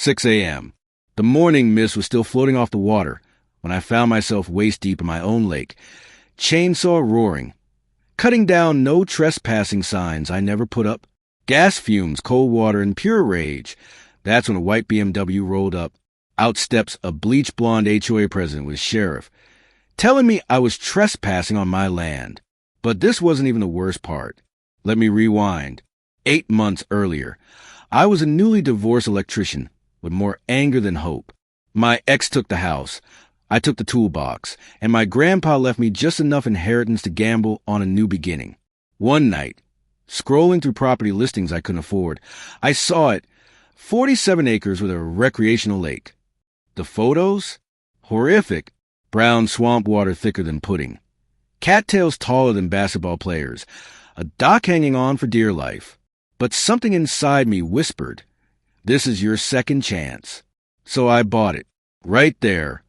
6 a.m. The morning mist was still floating off the water when I found myself waist-deep in my own lake, chainsaw roaring, cutting down no trespassing signs I never put up, gas fumes, cold water, and pure rage. That's when a white BMW rolled up. Out steps a bleach-blonde HOA president with a sheriff, telling me I was trespassing on my land. But this wasn't even the worst part. Let me rewind. 8 months earlier, I was a newly divorced electrician with more anger than hope. My ex took the house, I took the toolbox, and my grandpa left me just enough inheritance to gamble on a new beginning. One night, scrolling through property listings I couldn't afford, I saw it, 47 acres with a recreational lake. The photos? Horrific. Brown swamp water thicker than pudding. Cattails taller than basketball players. A dock hanging on for dear life. But something inside me whispered, this is your second chance. So I bought it. Right there.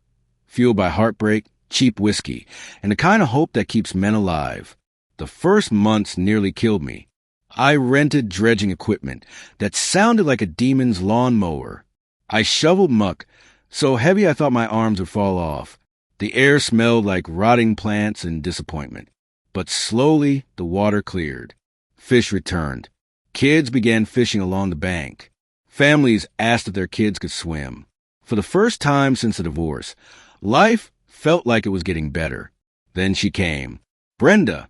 Fueled by heartbreak, cheap whiskey, and the kind of hope that keeps men alive. The first months nearly killed me. I rented dredging equipment that sounded like a demon's lawnmower. I shoveled muck, so heavy I thought my arms would fall off. The air smelled like rotting plants and disappointment. But slowly, the water cleared. Fish returned. Kids began fishing along the bank. Families asked if their kids could swim. For the first time since the divorce, life felt like it was getting better. Then she came. Brenda,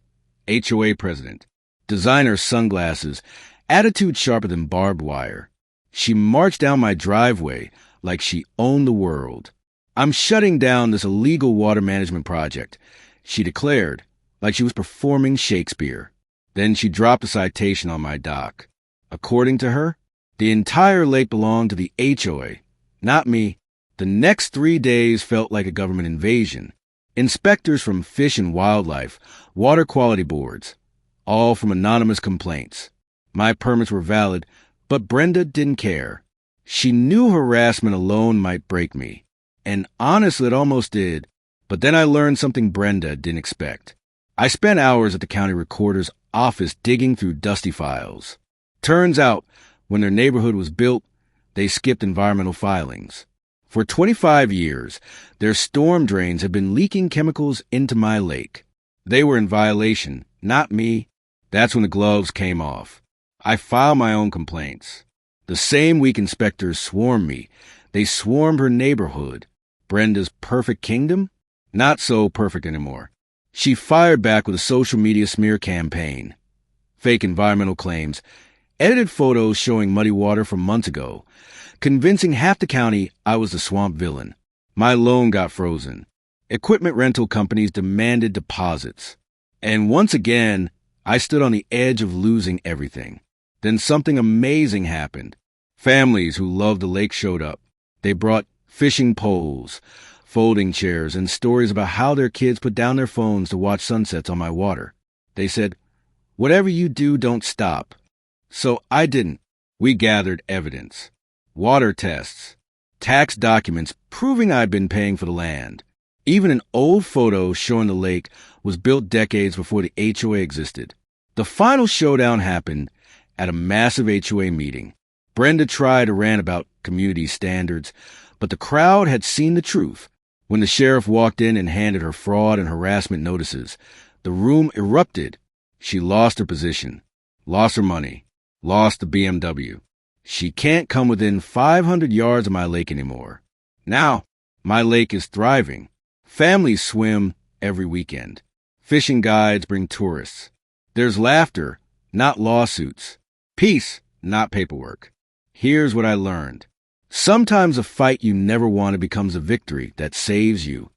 HOA president. Designer sunglasses, attitude sharper than barbed wire. She marched down my driveway like she owned the world. I'm shutting down this illegal water management project, she declared, like she was performing Shakespeare. Then she dropped a citation on my dock. According to her, the entire lake belonged to the HOA, not me. The next 3 days felt like a government invasion. Inspectors from Fish and Wildlife, water quality boards, all from anonymous complaints. My permits were valid, but Brenda didn't care. She knew harassment alone might break me. And honestly, it almost did. But then I learned something Brenda didn't expect. I spent hours at the county recorder's office digging through dusty files. Turns out, when their neighborhood was built, they skipped environmental filings. For 25 years, their storm drains had been leaking chemicals into my lake. They were in violation, not me. That's when the gloves came off. I filed my own complaints. The same week inspectors swarmed me. They swarmed her neighborhood. Brenda's perfect kingdom? Not so perfect anymore. She fired back with a social media smear campaign. Fake environmental claims, edited photos showing muddy water from months ago, convincing half the county I was the swamp villain. My loan got frozen. Equipment rental companies demanded deposits. And once again, I stood on the edge of losing everything. Then something amazing happened. Families who loved the lake showed up. They brought fishing poles, folding chairs, and stories about how their kids put down their phones to watch sunsets on my water. They said, whatever you do, don't stop. So I didn't. We gathered evidence. Water tests. Tax documents proving I'd been paying for the land. Even an old photo showing the lake was built decades before the HOA existed. The final showdown happened at a massive HOA meeting. Brenda tried to rant about community standards, but the crowd had seen the truth. When the sheriff walked in and handed her fraud and harassment notices, the room erupted. She lost her position, lost her money, lost the BMW. She can't come within 500 yards of my lake anymore. Now, my lake is thriving. Families swim every weekend. Fishing guides bring tourists. There's laughter, not lawsuits. Peace, not paperwork. Here's what I learned. Sometimes a fight you never wanted becomes a victory that saves you.